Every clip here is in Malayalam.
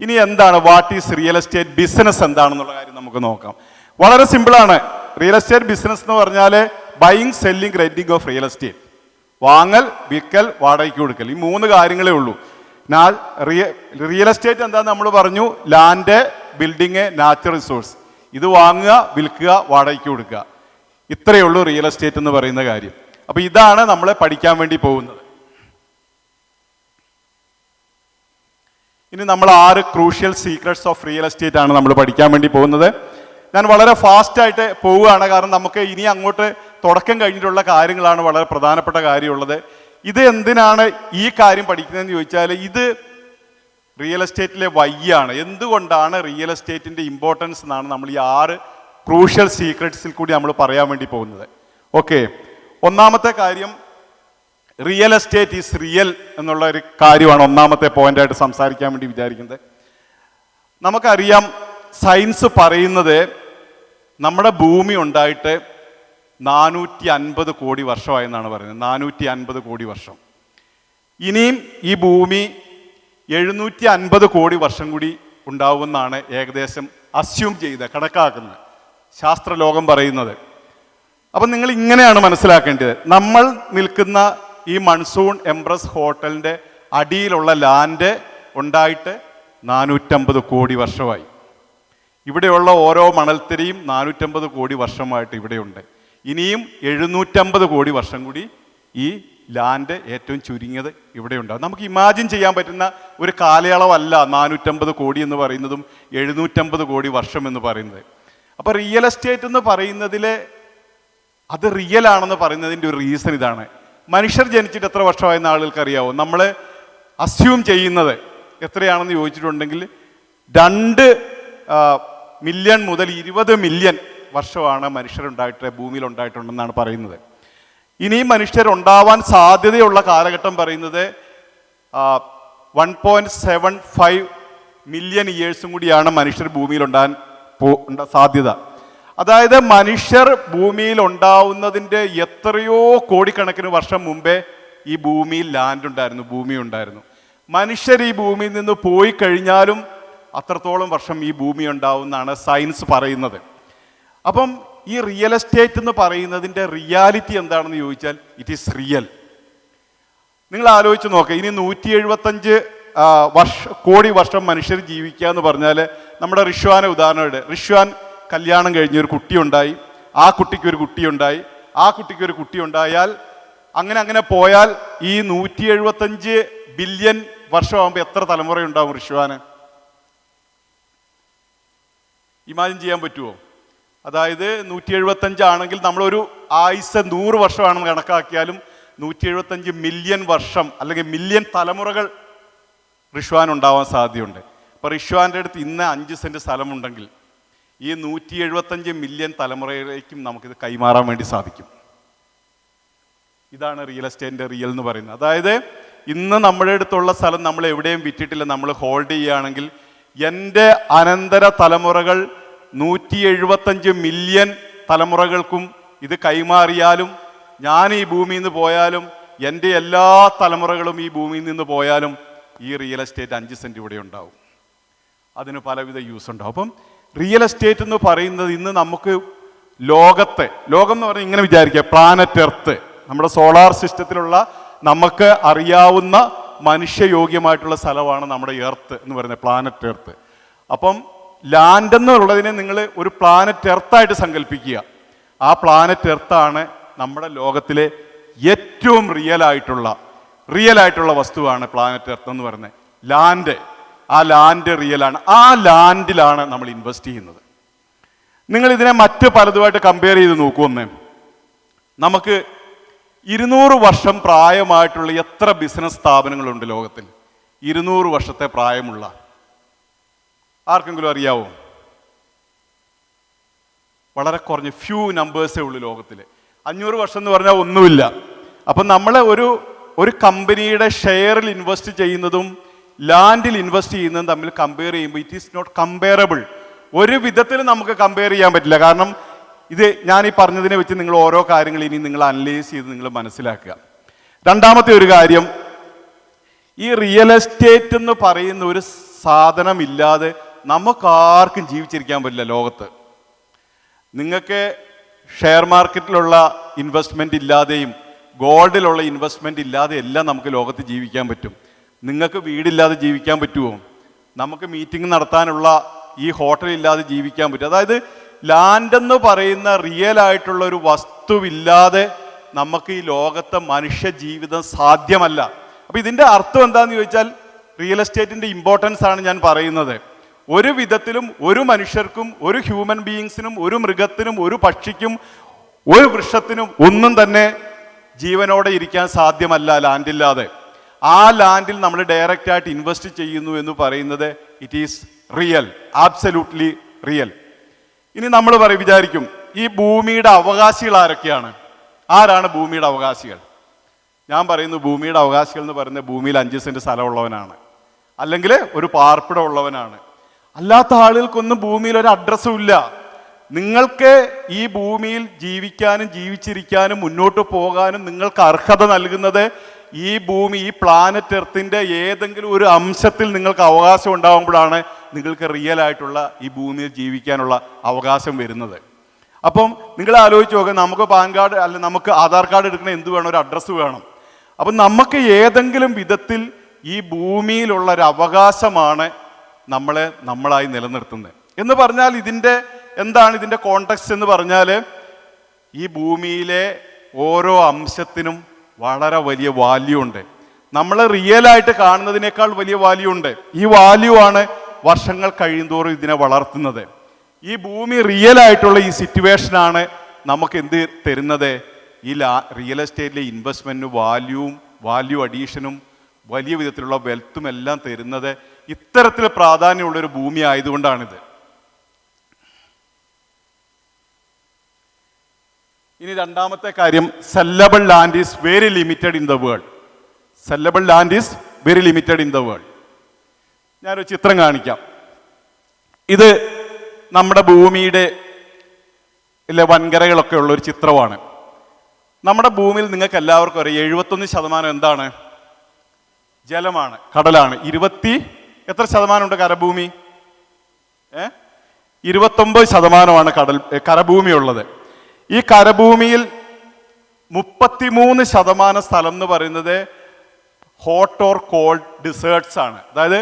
ഇനി എന്താണ് what is real estate business എന്താണെന്നുള്ള കാര്യം നമുക്ക് നോക്കാം. വളരെ സിമ്പിളാണ്. റിയൽ എസ്റ്റേറ്റ് ബിസിനസ് എന്ന് പറഞ്ഞാൽ buying, selling, renting of real estate. വാങ്ങൽ, വിൽക്കൽ, വാടകയ്ക്ക് കൊടുക്കൽ, ഈ 3 കാര്യങ്ങളേ ഉള്ളൂ. റിയൽ എസ്റ്റേറ്റ് എന്താന്ന് നമ്മൾ പറഞ്ഞു, ലാൻഡ്, ബിൽഡിങ്, നാച്ചുറൽ റിസോഴ്സ്. ഇത് വാങ്ങുക, വിൽക്കുക, വാടകയ്ക്ക് കൊടുക്കുക, ഇത്രയേ ഉള്ളൂ റിയൽ എസ്റ്റേറ്റ് എന്ന് പറയുന്ന കാര്യം. അപ്പൊ ഇതാണ് നമ്മൾ പഠിക്കാൻ വേണ്ടി പോകുന്നത്. ഇനി നമ്മൾ 6 crucial secrets of real estate ആണ് നമ്മൾ പഠിക്കാൻ വേണ്ടി പോകുന്നത്. ഞാൻ വളരെ ഫാസ്റ്റായിട്ട് പോവുകയാണ്, കാരണം നമുക്ക് ഇനി അങ്ങോട്ട് തുടക്കം കഴിഞ്ഞിട്ടുള്ള കാര്യങ്ങളാണ് വളരെ പ്രധാനപ്പെട്ട കാര്യമുള്ളത്. ഇത് എന്തിനാണ് ഈ കാര്യം പഠിക്കുന്നതെന്ന് ചോദിച്ചാൽ, ഇത് റിയൽ എസ്റ്റേറ്റിലെ വയ്യാണ്. എന്തുകൊണ്ടാണ് റിയൽ എസ്റ്റേറ്റിൻ്റെ ഇമ്പോർട്ടൻസ് എന്നാണ് നമ്മൾ ഈ 6 ക്രൂഷ്യൽ സീക്രട്സിൽ കൂടി നമ്മൾ പറയാൻ വേണ്ടി പോകുന്നത്. ഓക്കെ, ഒന്നാമത്തെ കാര്യം, റിയൽ എസ്റ്റേറ്റ് ഈസ് റിയൽ എന്നുള്ള ഒരു കാര്യമാണ് ഒന്നാമത്തെ പോയിന്റായിട്ട് സംസാരിക്കാൻ വേണ്ടി വിചാരിക്കുന്നത്. നമുക്കറിയാം, സയൻസ് പറയുന്നത് നമ്മുടെ ഭൂമി ഉണ്ടായിട്ട് 450 കോടി വർഷമായെന്നാണ് പറയുന്നത്. 450 കോടി വർഷം. ഇനിയും ഈ ഭൂമി 750 കോടി വർഷം കൂടി ഉണ്ടാവുമെന്നാണ് ഏകദേശം അസ്യൂം ചെയ്ത് കണക്കാക്കുന്നത് ശാസ്ത്രലോകം പറയുന്നത്. അപ്പം നിങ്ങൾ ഇങ്ങനെയാണ് മനസ്സിലാക്കേണ്ടത്, നമ്മൾ നിൽക്കുന്ന ഈ മൺസൂൺ എംപ്രസ് ഹോട്ടലിൻ്റെ അടിയിലുള്ള ലാൻഡ് ഉണ്ടായിട്ട് 450 കോടി വർഷമായി. ഇവിടെയുള്ള ഓരോ മണൽത്തിരിയും 450 കോടി വർഷമായിട്ട് ഇവിടെയുണ്ട്. ഇനിയും 750 കോടി വർഷം കൂടി ഈ ലാൻഡ് ഏറ്റവും ചുരുങ്ങിയത് ഇവിടെ ഉണ്ടാകും. നമുക്ക് ഇമാജിൻ ചെയ്യാൻ പറ്റുന്ന ഒരു കാലയളവല്ല 450 കോടി എന്ന് പറയുന്നതും 750 കോടി വർഷം എന്ന് പറയുന്നത്. അപ്പോൾ റിയൽ എസ്റ്റേറ്റ് എന്ന് പറയുന്നതിൽ അത് റിയൽ ആണെന്ന് പറയുന്നതിൻ്റെ ഒരു റീസൺ ഇതാണ്. മനുഷ്യർ ജനിച്ചിട്ട് എത്ര വർഷമായെന്ന് ആളുകൾക്ക് അറിയാവോ? നമ്മൾ അസ്യൂം ചെയ്യുന്നത് എത്രയാണെന്ന് ചോദിച്ചിട്ടുണ്ടെങ്കിൽ 2 മില്യൺ മുതൽ 20 മില്യൺ വർഷമാണ് മനുഷ്യരുണ്ടായിട്ട് ഭൂമിയിൽ ഉണ്ടായിട്ടുണ്ടെന്നാണ് പറയുന്നത്. ഇനിയും മനുഷ്യരുണ്ടാവാൻ സാധ്യതയുള്ള കാലഘട്ടം പറയുന്നത് 1.75 മില്യൺ ഇയേഴ്സും കൂടിയാണ് മനുഷ്യർ ഭൂമിയിൽ ഉണ്ടാകാൻ സാധ്യത. അതായത് മനുഷ്യർ ഭൂമിയിൽ ഉണ്ടാവുന്നതിൻ്റെ എത്രയോ കോടിക്കണക്കിന് വർഷം മുമ്പേ ഈ ഭൂമിയിൽ ലാൻഡ് ഉണ്ടായിരുന്നു, ഭൂമി ഉണ്ടായിരുന്നു. മനുഷ്യർ ഈ ഭൂമിയിൽ നിന്ന് പോയി കഴിഞ്ഞാലും അത്രത്തോളം വർഷം ഈ ഭൂമി ഉണ്ടാവുമെന്നാണ് സയൻസ് പറയുന്നത്. അപ്പം ഈ റിയൽ എസ്റ്റേറ്റ് എന്ന് പറയുന്നതിൻ്റെ റിയാലിറ്റി എന്താണെന്ന് ചോദിച്ചാൽ, ഇറ്റ് ഈസ് റിയൽ. നിങ്ങൾ ആലോചിച്ച് നോക്കുക, ഇനി 175 കോടി വർഷം മനുഷ്യർ ജീവിക്കുക എന്ന് പറഞ്ഞാൽ, നമ്മുടെ റിഷ്വാനെ ഉദാഹരണമായിട്ട്, റിഷ്വാൻ കല്യാണം കഴിഞ്ഞ് ഒരു കുട്ടിയുണ്ടായി, ആ കുട്ടിക്കൊരു കുട്ടിയുണ്ടായി, ആ കുട്ടിക്കൊരു കുട്ടി ഉണ്ടായാൽ അങ്ങനെ പോയാൽ ഈ 175 ബില്യൺ വർഷമാകുമ്പോൾ എത്ര തലമുറയുണ്ടാവും റിഷ്വാന്? ഇമാജിൻ ചെയ്യാൻ പറ്റുമോ? അതായത് 175 ആണെങ്കിൽ നമ്മളൊരു ആയുസ് 100 വർഷമാണെന്ന് കണക്കാക്കിയാലും 175 മില്യൺ വർഷം അല്ലെങ്കിൽ മില്യൺ തലമുറകൾ റിഷ്വാൻ ഉണ്ടാവാൻ സാധ്യതയുണ്ട്. അപ്പോൾ റിഷ്വാൻ്റെ അടുത്ത് ഇന്ന് 5 സെൻറ്റ് സ്ഥലമുണ്ടെങ്കിൽ ഈ 175 മില്യൺ തലമുറയിലേക്കും നമുക്കിത് കൈമാറാൻ വേണ്ടി സാധിക്കും. ഇതാണ് റിയൽ എസ്റ്റേറ്റിൻ്റെ റിയൽ എന്ന് പറയുന്നത്. അതായത് ഇന്ന് നമ്മുടെ അടുത്തുള്ള സ്ഥലം നമ്മൾ എവിടെയും വിറ്റിട്ടില്ല, നമ്മൾ ഹോൾഡ് ചെയ്യുകയാണെങ്കിൽ എൻ്റെ അനന്തര തലമുറകൾ 175 മില്യൺ തലമുറകൾക്കും ഇത് കൈമാറിയാലും, ഞാൻ ഈ ഭൂമിയിൽ നിന്ന് പോയാലും, എൻ്റെ എല്ലാ തലമുറകളും ഈ ഭൂമിയിൽ നിന്ന് പോയാലും ഈ റിയൽ എസ്റ്റേറ്റ് 5 സെൻറ്റ് ഇവിടെ ഉണ്ടാവും. അതിന് പലവിധ യൂസ് ഉണ്ടാവും. അപ്പം റിയൽ എസ്റ്റേറ്റ് എന്ന് പറയുന്നത് ഇന്ന് നമുക്ക് ലോകം എന്ന് പറഞ്ഞാൽ ഇങ്ങനെ വിചാരിക്കുക, പ്ലാനറ്റ് എർത്ത്, നമ്മുടെ സോളാർ സിസ്റ്റത്തിലുള്ള നമുക്ക് അറിയാവുന്ന മനുഷ്യയോഗ്യമായിട്ടുള്ള സ്ഥലമാണ് നമ്മുടെ എർത്ത് എന്ന് പറയുന്നത്, പ്ലാനറ്റ് എർത്ത്. അപ്പം ലാൻഡ് എന്നുള്ളതിനെ നിങ്ങൾ ഒരു പ്ലാനറ്റ് എർത്തായിട്ട് സങ്കല്പിക്കുക. ആ പ്ലാനറ്റ് എർത്താണ് നമ്മുടെ ലോകത്തിലെ ഏറ്റവും റിയൽ ആയിട്ടുള്ള വസ്തുവാണ് പ്ലാനറ്റ് എർത്ത് എന്ന് പറയുന്നത്. ലാൻഡ്, ആ ലാൻഡ് റിയലാണ്. ആ ലാൻഡിലാണ് നമ്മൾ ഇൻവെസ്റ്റ് ചെയ്യുന്നത്. നിങ്ങൾ ഇതിനെ മറ്റ് പലതുമായിട്ട് കമ്പയർ ചെയ്ത് നോക്കുമെന്ന്, നമുക്ക് 200 വർഷം പ്രായമായിട്ടുള്ള എത്ര ബിസിനസ് സ്ഥാപനങ്ങളുണ്ട് ലോകത്തിൽ? 200 വർഷത്തെ പ്രായമുള്ള ആർക്കെങ്കിലും അറിയാവോ? വളരെ കുറഞ്ഞ ഫ്യൂ നമ്പേഴ്സേ ഉള്ളൂ ലോകത്തിൽ. 500 വർഷം എന്ന് പറഞ്ഞാൽ ഒന്നുമില്ല. അപ്പം നമ്മൾ ഒരു കമ്പനിയുടെ ഷെയറിൽ ഇൻവെസ്റ്റ് ചെയ്യുന്നതും ലാൻഡിൽ ഇൻവെസ്റ്റ് ചെയ്യുന്നതും തമ്മിൽ കമ്പയർ ചെയ്യുമ്പോൾ ഇറ്റ് ഈസ് നോട്ട് കമ്പയറബിൾ. ഒരു വിധത്തിൽ നമുക്ക് കമ്പയർ ചെയ്യാൻ പറ്റില്ല. കാരണം ഇത് ഞാൻ ഈ പറഞ്ഞതിനെ വെച്ച് നിങ്ങൾ ഓരോ കാര്യങ്ങൾ ഇനി നിങ്ങൾ അനലൈസ് ചെയ്ത് നിങ്ങൾ മനസ്സിലാക്കുക. രണ്ടാമത്തെ ഒരു കാര്യം, ഈ റിയൽ എസ്റ്റേറ്റ് എന്ന് പറയുന്ന ഒരു സാധനമില്ലാതെ നമുക്കാർക്കും ജീവിച്ചിരിക്കാൻ പറ്റില്ല ലോകത്ത്. നിങ്ങൾക്ക് ഷെയർ മാർക്കറ്റിലുള്ള ഇൻവെസ്റ്റ്മെൻ്റ് ഇല്ലാതെയും ഗോൾഡിലുള്ള ഇൻവെസ്റ്റ്മെൻ്റ് ഇല്ലാതെ എല്ലാം നമുക്ക് ലോകത്ത് ജീവിക്കാൻ പറ്റും. നിങ്ങൾക്ക് വീടില്ലാതെ ജീവിക്കാൻ പറ്റുമോ? നമുക്ക് മീറ്റിംഗ് നടത്താനുള്ള ഈ ഹോട്ടലില്ലാതെ ജീവിക്കാൻ പറ്റും. അതായത് ലാൻഡ് എന്ന് പറയുന്ന റിയൽ ആയിട്ടുള്ള ഒരു വസ്തുവില്ലാതെ നമുക്ക് ഈ ലോകത്തെ മനുഷ്യ ജീവിതം സാധ്യമല്ല. അപ്പം ഇതിൻ്റെ അർത്ഥം എന്താണെന്ന് ചോദിച്ചാൽ റിയൽ എസ്റ്റേറ്റിൻ്റെ ഇമ്പോർട്ടൻസ് ആണ് ഞാൻ പറയുന്നത്. ഒരു വിധത്തിലും ഒരു മനുഷ്യർക്കും ഒരു ഹ്യൂമൻ ബീയിങ്സിനും ഒരു മൃഗത്തിനും ഒരു പക്ഷിക്കും ഒരു വൃക്ഷത്തിനും ഒന്നും തന്നെ ജീവനോടെ ഇരിക്കാൻ സാധ്യമല്ല ലാൻഡില്ലാതെ. ആ ലാൻഡിൽ നമ്മൾ ഡയറക്റ്റ് ആയിട്ട് ഇൻവെസ്റ്റ് ചെയ്യുന്നു എന്ന് പറയുന്നത് it is real, absolutely real. ഇനി നമ്മൾ വിചാരിക്കും ഈ ഭൂമിയുടെ അവകാശികൾ ആരൊക്കെയാണ്? ആരാണ് ഭൂമിയുടെ അവകാശികൾ? ഞാൻ പറയുന്നു ഭൂമിയുടെ അവകാശികൾ എന്ന് പറയുന്നത് ഭൂമിയിൽ 5 സെന്റ് സ്ഥലമുള്ളവനാണ്, അല്ലെങ്കിൽ ഒരു പാർപ്പിടം ഉള്ളവനാണ്. അല്ലാത്ത ആളുകൾക്കൊന്നും ഭൂമിയിൽ ഒരു അഡ്രസ്സും ഇല്ല. നിങ്ങൾക്ക് ഈ ഭൂമിയിൽ ജീവിക്കാനും ജീവിച്ചിരിക്കാനും മുന്നോട്ട് പോകാനും നിങ്ങൾക്ക് അർഹത നൽകുന്നത് ഈ ഭൂമി, ഈ പ്ലാനറ്റ് എർത്തിൻ്റെ ഏതെങ്കിലും ഒരു അംശത്തിൽ നിങ്ങൾക്ക് അവകാശം ഉണ്ടാകുമ്പോഴാണ് നിങ്ങൾക്ക് റിയൽ ആയിട്ടുള്ള ഈ ഭൂമിയിൽ ജീവിക്കാനുള്ള അവകാശം വരുന്നത്. അപ്പം നിങ്ങൾ ആലോചിച്ച് നോക്കുക, നമുക്ക് പാൻ കാർഡ് അല്ല നമുക്ക് ആധാർ കാർഡ് എടുക്കണ എന്ത് വേണം? ഒരു അഡ്രസ്സ് വേണം. അപ്പം നമുക്ക് ഏതെങ്കിലും വിധത്തിൽ ഈ ഭൂമിയിലുള്ള ഒരു അവകാശമാണ് നമ്മളായി നിലനിർത്തുന്നത് എന്ന് പറഞ്ഞാൽ എന്താണ് ഇതിൻ്റെ കോണ്ടെക്സ്റ്റ് എന്ന് പറഞ്ഞാൽ ഈ ഭൂമിയിലെ ഓരോ അംശത്തിനും വളരെ വലിയ വാല്യൂ ഉണ്ട്. നമ്മൾ റിയലായിട്ട് കാണുന്നതിനേക്കാൾ വലിയ വാല്യൂ ഉണ്ട്. ഈ വാല്യൂ ആണ് വർഷങ്ങൾ കഴിയുന്തോറും ഇതിനെ വളർത്തുന്നത്. ഈ ഭൂമി റിയൽ ആയിട്ടുള്ള ഈ സിറ്റുവേഷനാണ് നമുക്ക് എന്ത് തരുന്നത്? ഈ റിയൽ എസ്റ്റേറ്റിലെ ഇൻവെസ്റ്റ്മെൻറ്റിന് വാല്യൂ അഡീഷനും വലിയ വിധത്തിലുള്ള വെൽത്തും എല്ലാം തരുന്നത് ഇത്തരത്തിൽ പ്രാധാന്യമുള്ളൊരു ഭൂമി ആയതുകൊണ്ടാണിത്. ഇനി രണ്ടാമത്തെ കാര്യം, sellable land is very limited in the world. Sellable land is very limited in the world. ഞാനൊരു ചിത്രം കാണിക്കാം. ഇത് നമ്മുടെ ഭൂമിയുടെ വൻകരകളൊക്കെ ഉള്ള ഒരു ചിത്രമാണ്. നമ്മുടെ ഭൂമിയിൽ നിങ്ങൾക്ക് എല്ലാവർക്കും അറിയാം 71% എന്താണ്? ജലമാണ്, കടലാണ്. എത്ര ശതമാനമുണ്ട് കരഭൂമി? 29% കരഭൂമി ഉള്ളത്. ഈ കരഭൂമിയിൽ 33% സ്ഥലം എന്ന് പറയുന്നത് ഹോട്ട് ഓർ കോൾഡ് ഡിസേർട്സ് ആണ്. അതായത്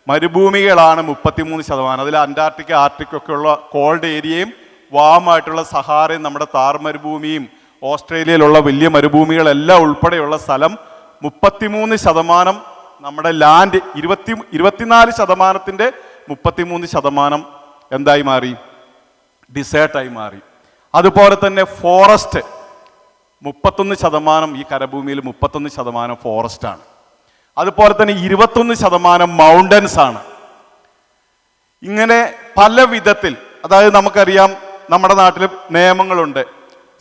മരുഭൂമികളാണ് 33%. അതിൽ അന്റാർട്ടിക്ക, ആർട്ടിക് ഒക്കെ ഉള്ള കോൾഡ് ഏരിയയും വാമായിട്ടുള്ള സഹാറയും നമ്മുടെ താർ മരുഭൂമിയും ഓസ്ട്രേലിയയിലുള്ള വലിയ മരുഭൂമികളെല്ലാം ഉൾപ്പെടെയുള്ള സ്ഥലം 33%. നമ്മുടെ ലാൻഡ് 24%ൻ്റെ 33% എന്തായി മാറി? ഡിസേർട്ടായി മാറി. അതുപോലെ തന്നെ ഫോറസ്റ്റ് 31%, ഈ കരഭൂമിയിൽ 31% ഫോറസ്റ്റാണ്. അതുപോലെ തന്നെ 21% മൗണ്ടൻസ് ആണ്. ഇങ്ങനെ പല വിധത്തിൽ, അതായത് നമുക്കറിയാം നമ്മുടെ നാട്ടിൽ നിയമങ്ങളുണ്ട്.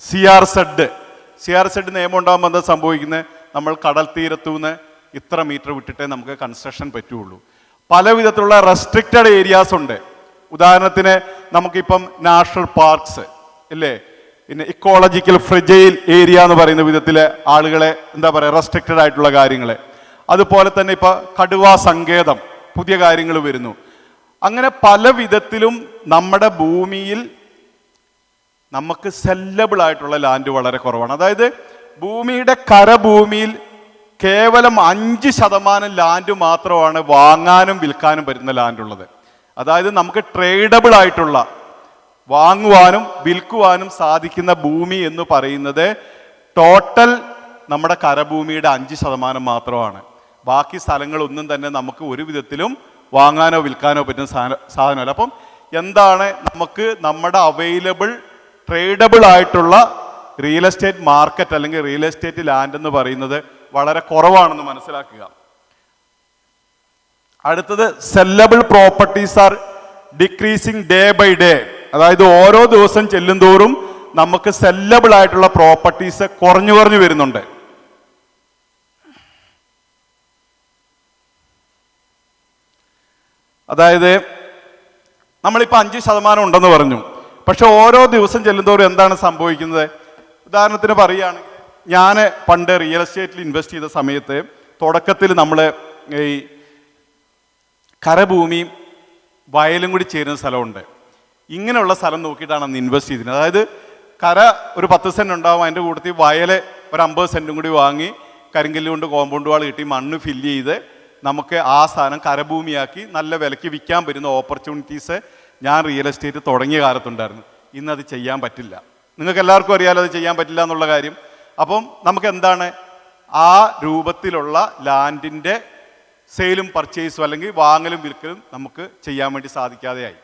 CRZ നിയമം ഉണ്ടാകുമ്പോൾ എന്താ സംഭവിക്കുന്നത്? നമ്മൾ കടൽ തീരത്തുനിന്ന് ഇത്ര മീറ്റർ വിട്ടിട്ടേ നമുക്ക് കൺസ്ട്രക്ഷൻ പറ്റുള്ളൂ. പല വിധത്തിലുള്ള റെസ്ട്രിക്റ്റഡ് ഏരിയാസ് ഉണ്ട്. ഉദാഹരണത്തിന് നമുക്കിപ്പം നാഷണൽ പാർക്സ് ഇല്ലേ, പിന്നെ ഇക്കോളജിക്കൽ ഫ്രജൈൽ ഏരിയ എന്ന് പറയുന്ന വിധത്തിൽ ആളുകളെ എന്താ പറയുക, റെസ്ട്രിക്റ്റഡ് ആയിട്ടുള്ള കാര്യങ്ങൾ. അതുപോലെ തന്നെ ഇപ്പോൾ കടുവാ സങ്കേതം, പുതിയ കാര്യങ്ങൾ വരുന്നു. അങ്ങനെ പല വിധത്തിലും നമ്മുടെ ഭൂമിയിൽ നമുക്ക് സെല്ലബിൾ ആയിട്ടുള്ള ലാൻഡ് വളരെ കുറവാണ്. അതായത് ഭൂമിയുടെ കരഭൂമിയിൽ കേവലം 5% ലാൻഡ് മാത്രമാണ് വാങ്ങാനും വിൽക്കാനും പറ്റുന്ന ലാൻഡ് ഉള്ളത്. അതായത് നമുക്ക് ട്രേഡബിൾ ആയിട്ടുള്ള, വാങ്ങുവാനും വിൽക്കുവാനും സാധിക്കുന്ന ഭൂമി എന്ന് പറയുന്നത് ടോട്ടൽ നമ്മുടെ കരഭൂമിയുടെ 5% മാത്രമാണ്. ബാക്കി സ്ഥലങ്ങളൊന്നും തന്നെ നമുക്ക് ഒരു വിധത്തിലും വാങ്ങാനോ വിൽക്കാനോ പറ്റുന്ന സാധനമല്ല. അപ്പം എന്താണ് നമുക്ക് നമ്മുടെ അവൈലബിൾ ട്രേഡബിൾ ആയിട്ടുള്ള റിയൽ എസ്റ്റേറ്റ് മാർക്കറ്റ് അല്ലെങ്കിൽ റിയൽ എസ്റ്റേറ്റ് ലാൻഡ് എന്ന് പറയുന്നത് വളരെ കുറവാണെന്ന് മനസ്സിലാക്കുക. അടുത്തത്, sellable properties are decreasing day by day. അതായത് ഓരോ ദിവസം ചെല്ലുന്തോറും നമുക്ക് സെല്ലബിൾ ആയിട്ടുള്ള പ്രോപ്പർട്ടീസ് കുറഞ്ഞു വരുന്നുണ്ട്. അതായത് നമ്മളിപ്പോൾ 5% ഉണ്ടെന്ന് പറഞ്ഞു, പക്ഷെ ഓരോ ദിവസം ചെല്ലുന്തോറും എന്താണ് സംഭവിക്കുന്നത്? ഉദാഹരണത്തിന് പറയുകയാണെങ്കിൽ, ഞാൻ പണ്ട് റിയൽ എസ്റ്റേറ്റിൽ ഇൻവെസ്റ്റ് ചെയ്ത സമയത്ത് തുടക്കത്തിൽ നമ്മൾ ഈ കരഭൂമിയും വയലും കൂടി ചേരുന്ന സ്ഥലമുണ്ട്. ഇങ്ങനെയുള്ള സ്ഥലം നോക്കിയിട്ടാണ് അന്ന് ഇൻവെസ്റ്റ് ചെയ്തിരുന്നത്. അതായത് കര ഒരു 10 സെൻറ്റ് ഉണ്ടാവും, അതിൻ്റെ കൂട്ടത്തിൽ വയൽ ഒരു 50 സെൻറ്റും കൂടി വാങ്ങി കരിങ്കല്ല് കൊണ്ട് കോമ്പൗണ്ട് വാൾ കിട്ടി മണ്ണ് ഫില്ല് ചെയ്ത് നമുക്ക് ആ സാധനം കരഭൂമിയാക്കി നല്ല വിലയ്ക്ക് വിൽക്കാൻ പറ്റുന്ന ഓപ്പർച്യൂണിറ്റീസ് ഞാൻ റിയൽ എസ്റ്റേറ്റ് തുടങ്ങിയ കാലത്തുണ്ടായിരുന്നു. ഇന്നത് ചെയ്യാൻ പറ്റില്ല. നിങ്ങൾക്ക് എല്ലാവർക്കും അറിയാലോ അത് ചെയ്യാൻ പറ്റില്ല എന്നുള്ള കാര്യം. അപ്പം നമുക്ക് എന്താണ് ആ രൂപത്തിലുള്ള ലാൻഡിൻ്റെ സെയിലും പർച്ചേസും അല്ലെങ്കിൽ വാങ്ങലും വിൽക്കലും നമുക്ക് ചെയ്യാൻ വേണ്ടി സാധിക്കാതെയായി.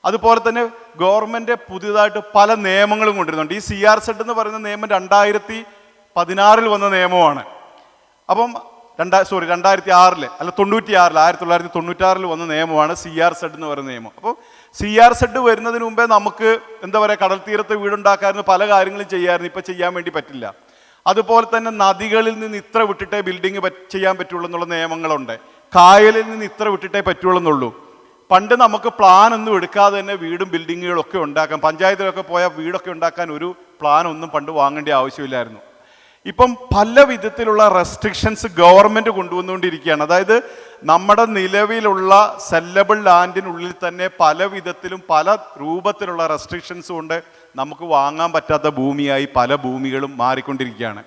അതുപോലെ തന്നെ ഗവൺമെൻറ് പുതിയതായിട്ട് പല നിയമങ്ങളും കൊണ്ടുവരുന്നുണ്ട്. ഈ CRZ എന്ന് പറയുന്ന നിയമം 2016 വന്ന നിയമമാണ്. അപ്പം 2006 അല്ല 1996 വന്ന നിയമമാണ് CRZ എന്ന് പറയുന്ന നിയമം. അപ്പോൾ CRZ വരുന്നതിന് മുമ്പേ നമുക്ക് എന്താ പറയുക, കടൽ തീരത്ത് വീടുണ്ടാക്കായിരുന്നു, പല കാര്യങ്ങളും ചെയ്യാമായിരുന്നു. ഇപ്പം ചെയ്യാൻ വേണ്ടി പറ്റില്ല. അതുപോലെ തന്നെ നദികളിൽ നിന്ന് ഇത്ര വിട്ടിട്ടേ ബിൽഡിങ് ചെയ്യാൻ പറ്റുള്ളൂ എന്നുള്ള നിയമങ്ങളുണ്ട്. കായലിൽ നിന്ന് ഇത്ര വിട്ടിട്ടേ പറ്റുള്ളൂ എന്നുള്ളൂ. പണ്ട് നമുക്ക് പ്ലാൻ ഒന്നും എടുക്കാതെ തന്നെ വീടും ബിൽഡിങ്ങുകളൊക്കെ ഉണ്ടാക്കാം. പഞ്ചായത്തിലൊക്കെ പോയാൽ വീടൊക്കെ ഉണ്ടാക്കാൻ ഒരു പ്ലാൻ ഒന്നും പണ്ട് വാങ്ങേണ്ട ആവശ്യമില്ലായിരുന്നു. ഇപ്പം പല വിധത്തിലുള്ള റെസ്ട്രിക്ഷൻസ് ഗവൺമെൻറ് കൊണ്ടുവന്നുകൊണ്ടിരിക്കുകയാണ്. അതായത് നമ്മുടെ നിലവിലുള്ള സെല്ലബിൾ ലാൻഡിനുള്ളിൽ തന്നെ പല വിധത്തിലും പല രൂപത്തിലുള്ള റെസ്ട്രിക്ഷൻസ് കൊണ്ട് നമുക്ക് വാങ്ങാൻ പറ്റാത്ത ഭൂമിയായി പല ഭൂമികളും മാറിക്കൊണ്ടിരിക്കുകയാണ്.